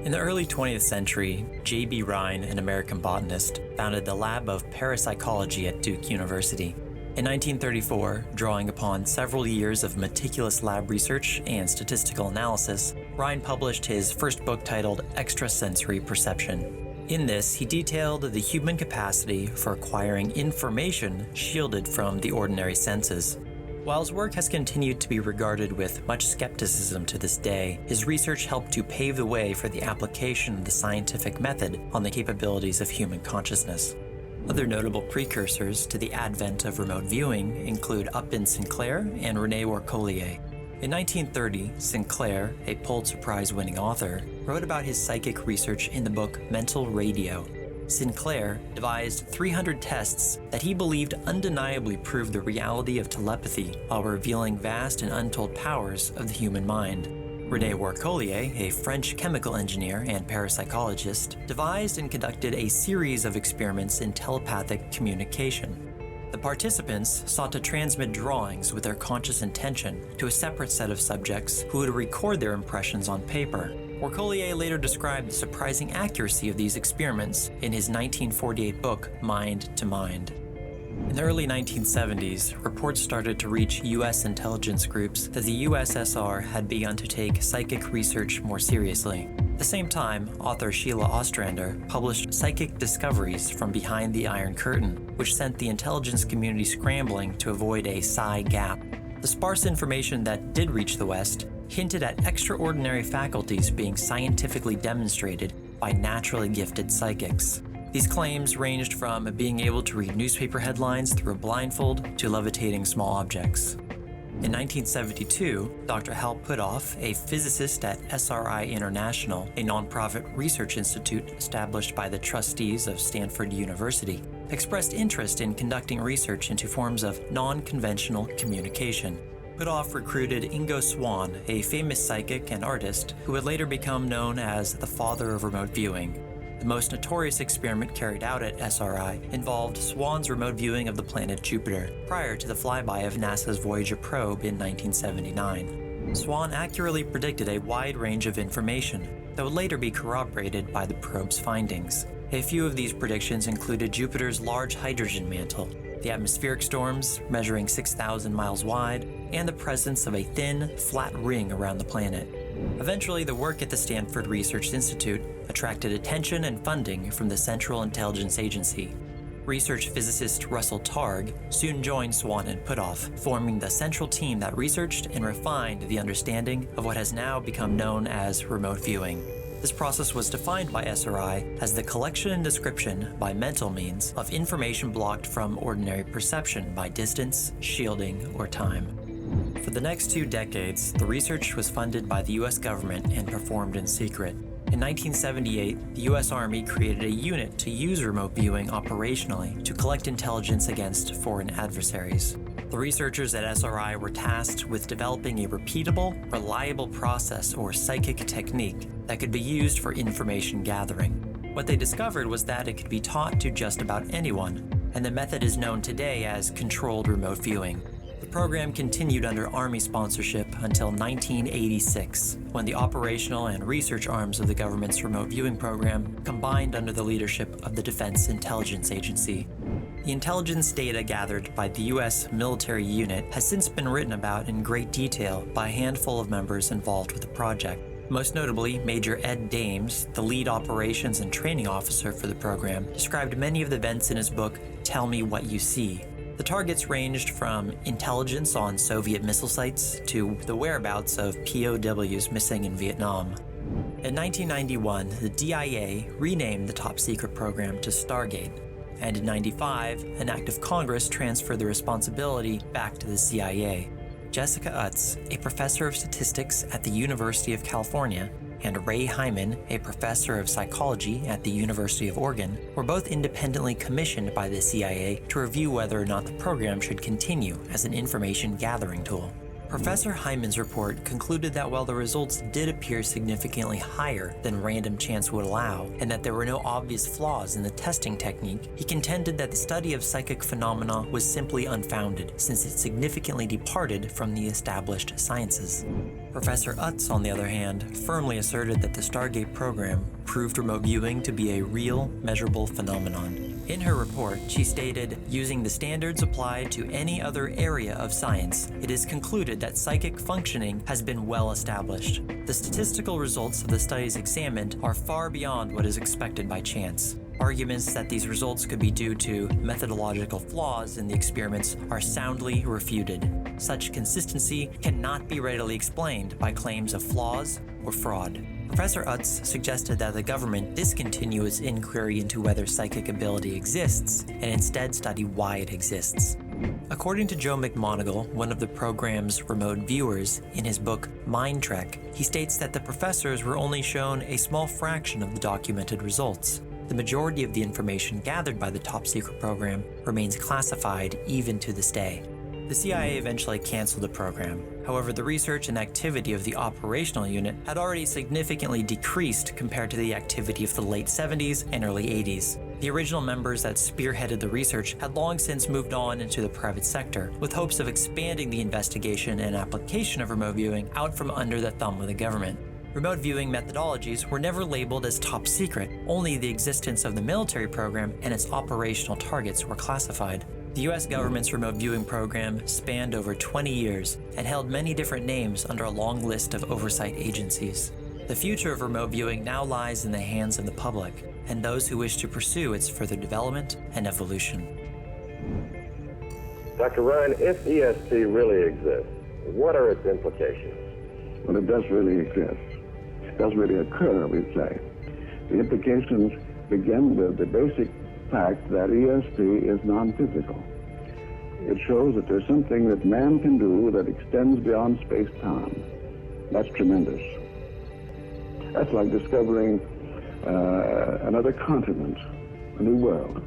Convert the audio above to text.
In the early 20th century, J.B. Rhine, an American botanist, founded the Lab of Parapsychology at Duke University. In 1934, drawing upon several years of meticulous lab research and statistical analysis, Rhine published his first book titled Extrasensory Perception. In this, he detailed the human capacity for acquiring information shielded from the ordinary senses. While his work has continued to be regarded with much skepticism to this day, his research helped to pave the way for the application of the scientific method on the capabilities of human consciousness. Other notable precursors to the advent of remote viewing include Upton Sinclair and René Worcolier. In 1930, Sinclair, a Pulitzer Prize-winning author, wrote about his psychic research in the book Mental Radio. Sinclair devised 300 tests that he believed undeniably proved the reality of telepathy while revealing vast and untold powers of the human mind. René Worcolier, a French chemical engineer and parapsychologist, devised and conducted a series of experiments in telepathic communication. The participants sought to transmit drawings with their conscious intention to a separate set of subjects who would record their impressions on paper. Worcolier later described the surprising accuracy of these experiments in his 1948 book, Mind to Mind. In the early 1970s, reports started to reach U.S. intelligence groups that the USSR had begun to take psychic research more seriously. At the same time, author Sheila Ostrander published Psychic Discoveries from Behind the Iron Curtain, which sent the intelligence community scrambling to avoid a psi gap. The sparse information that did reach the West hinted at extraordinary faculties being scientifically demonstrated by naturally gifted psychics. These claims ranged from being able to read newspaper headlines through a blindfold to levitating small objects. In 1972, Dr. Hal Puthoff, a physicist at SRI International, a nonprofit research institute established by the trustees of Stanford University, expressed interest in conducting research into forms of non-conventional communication. Puthoff recruited Ingo Swann, a famous psychic and artist who would later become known as the father of remote viewing. The most notorious experiment carried out at SRI involved Swann's remote viewing of the planet Jupiter, prior to the flyby of NASA's Voyager probe in 1979. Swann accurately predicted a wide range of information that would later be corroborated by the probe's findings. A few of these predictions included Jupiter's large hydrogen mantle, the atmospheric storms measuring 6,000 miles wide, and the presence of a thin, flat ring around the planet. Eventually, the work at the Stanford Research Institute attracted attention and funding from the Central Intelligence Agency. Research physicist Russell Targ soon joined Swann and Puthoff, forming the central team that researched and refined the understanding of what has now become known as remote viewing. This process was defined by SRI as the collection and description by mental means of information blocked from ordinary perception by distance, shielding, or time. For the next 2 decades, the research was funded by the U.S. government and performed in secret. In 1978, the U.S. Army created a unit to use remote viewing operationally to collect intelligence against foreign adversaries. The researchers at SRI were tasked with developing a repeatable, reliable process or psychic technique that could be used for information gathering. What they discovered was that it could be taught to just about anyone, and the method is known today as controlled remote viewing. The program continued under Army sponsorship until 1986, when the operational and research arms of the government's remote viewing program combined under the leadership of the Defense Intelligence Agency. The intelligence data gathered by the U.S. military unit has since been written about in great detail by a handful of members involved with the project. Most notably, Major Ed Dames, the lead operations and training officer for the program, described many of the events in his book, Tell Me What You See. The targets ranged from intelligence on Soviet missile sites to the whereabouts of POWs missing in Vietnam. In 1991, the DIA renamed the top-secret program to Stargate, and in 1995, an act of Congress transferred the responsibility back to the CIA. Jessica Utz, a professor of statistics at the University of California, and Ray Hyman, a professor of psychology at the University of Oregon, were both independently commissioned by the CIA to review whether or not the program should continue as an information gathering tool. Professor Hyman's report concluded that while the results did appear significantly higher than random chance would allow, and that there were no obvious flaws in the testing technique, he contended that the study of psychic phenomena was simply unfounded, since it significantly departed from the established sciences. Professor Utz, on the other hand, firmly asserted that the Stargate program proved remote viewing to be a real, measurable phenomenon. In her report, she stated, "Using the standards applied to any other area of science, it is concluded that psychic functioning has been well established. The statistical results of the studies examined are far beyond what is expected by chance. Arguments that these results could be due to methodological flaws in the experiments are soundly refuted. Such consistency cannot be readily explained by claims of flaws or fraud." Professor Utz suggested that the government discontinue its inquiry into whether psychic ability exists and instead study why it exists. According to Joe McMoneagle, one of the program's remote viewers, in his book Mind Trek, he states that the professors were only shown a small fraction of the documented results. The majority of the information gathered by the top secret program remains classified even to this day. The CIA eventually canceled the program. However, the research and activity of the operational unit had already significantly decreased compared to the activity of the late 70s and early 80s. The original members that spearheaded the research had long since moved on into the private sector, with hopes of expanding the investigation and application of remote viewing out from under the thumb of the government. Remote viewing methodologies were never labeled as top secret. Only the existence of the military program and its operational targets were classified. The US government's remote viewing program spanned over 20 years and held many different names under a long list of oversight agencies. The future of remote viewing now lies in the hands of the public and those who wish to pursue its further development and evolution. Dr. Ryan, if ESP really exists, what are its implications? Well, it does really exist. It does really occur, we'd say. The implications begin with the basic fact that ESP is non-physical. It shows that there's something that man can do that extends beyond space-time. That's tremendous. That's like discovering another continent, a new world.